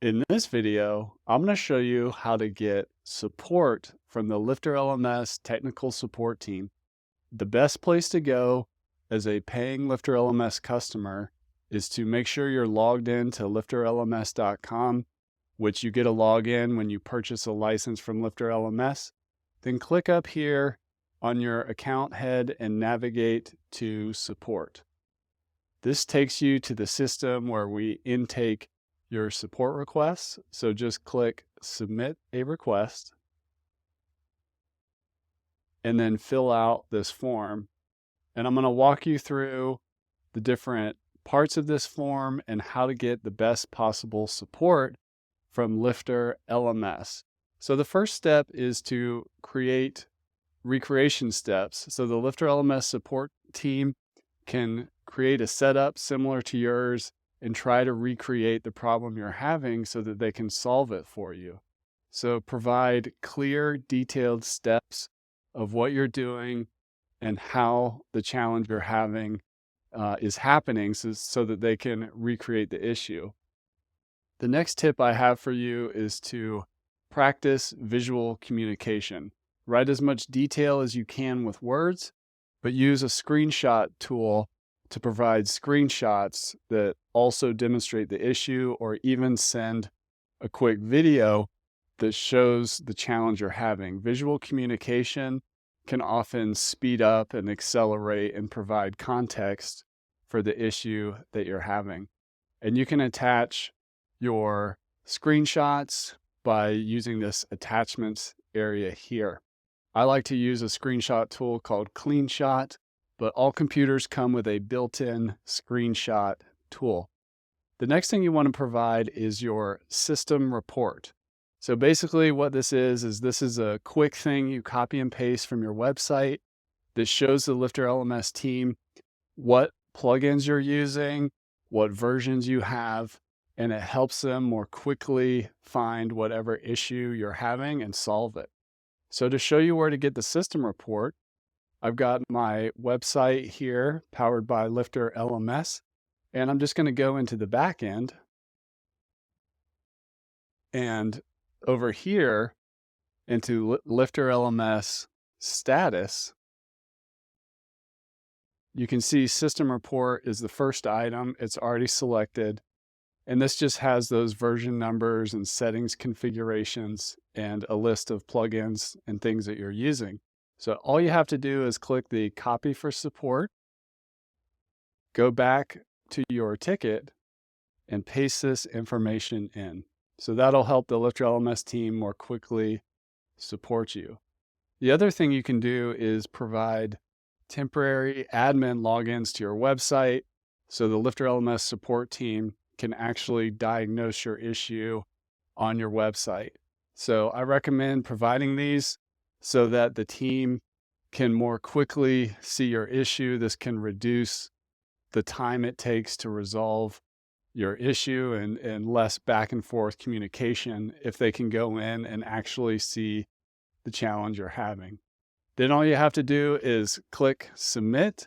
In this video, I'm going to show you how to get support from the LifterLMS technical support team. The best place to go as a paying LifterLMS customer is to make sure you're logged in to LifterLMS.com, which you get a login when you purchase a license from LifterLMS. Then click up here on your account head and navigate to support. This takes you to the system where we intake your support requests. So just click submit a request and then fill out this form. And I'm going to walk you through the different parts of this form and how to get the best possible support from LifterLMS. So the first step is to create recreation steps. So the LifterLMS support team can create a setup similar to yours and try to recreate the problem you're having so that they can solve it for you. So provide clear, detailed steps of what you're doing and how the challenge you're having is happening so that they can recreate the issue. The next tip I have for you is to practice visual communication. Write as much detail as you can with words, but use a screenshot tool to provide screenshots that also demonstrate the issue, or even send a quick video that shows the challenge you're having. Visual communication can often speed up and accelerate and provide context for the issue that you're having. And you can attach your screenshots by using this attachments area here. I like to use a screenshot tool called CleanShot, but all computers come with a built-in screenshot tool. The next thing you want to provide is your system report. So basically what this is this is a quick thing you copy and paste from your website that shows the LifterLMS team what plugins you're using, what versions you have, and it helps them more quickly find whatever issue you're having and solve it. So to show you where to get the system report, I've got my website here powered by LifterLMS, and I'm just going to go into the back end. And over here into LifterLMS status, you can see system report is the first item. It's already selected. And this just has those version numbers and settings configurations and a list of plugins and things that you're using. So all you have to do is click the copy for support, go back to your ticket, and paste this information in. So that'll help the LifterLMS team more quickly support you. The other thing you can do is provide temporary admin logins to your website so the LifterLMS support team can actually diagnose your issue on your website. So I recommend providing these so that the team can more quickly see your issue. This can reduce the time it takes to resolve your issue and less back and forth communication if they can go in and actually see the challenge you're having. Then all you have to do is click submit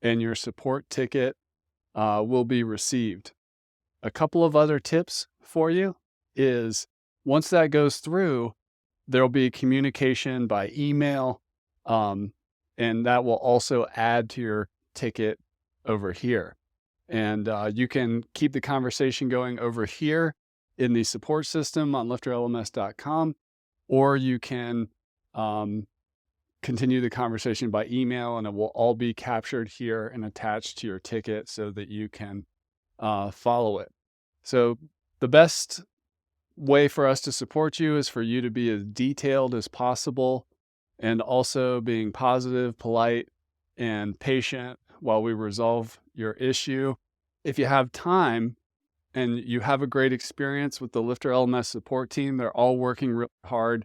and your support ticket will be received. A couple of other tips for you is once that goes through, there'll be communication by email, and that will also add to your ticket over here. And you can keep the conversation going over here in the support system on LifterLMS.com, or you can continue the conversation by email, and it will all be captured here and attached to your ticket so that you can follow it. So the best way for us to support you is for you to be as detailed as possible, and also being positive, polite, and patient while we resolve your issue. If you have time and you have a great experience with the LifterLMS support team, they're all working really hard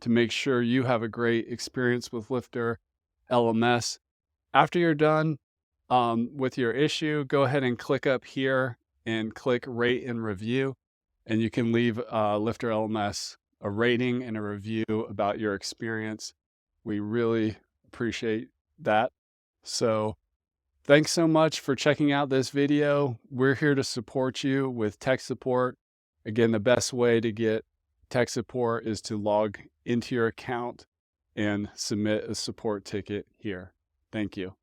to make sure you have a great experience with LifterLMS. After you're done with your issue, go ahead and click up here and click rate and review. And you can leave LifterLMS a rating and a review about your experience. We really appreciate that. So thanks so much for checking out this video. We're here to support you with tech support Again, the best way to get tech support is to log into your account and submit a support ticket here. Thank you.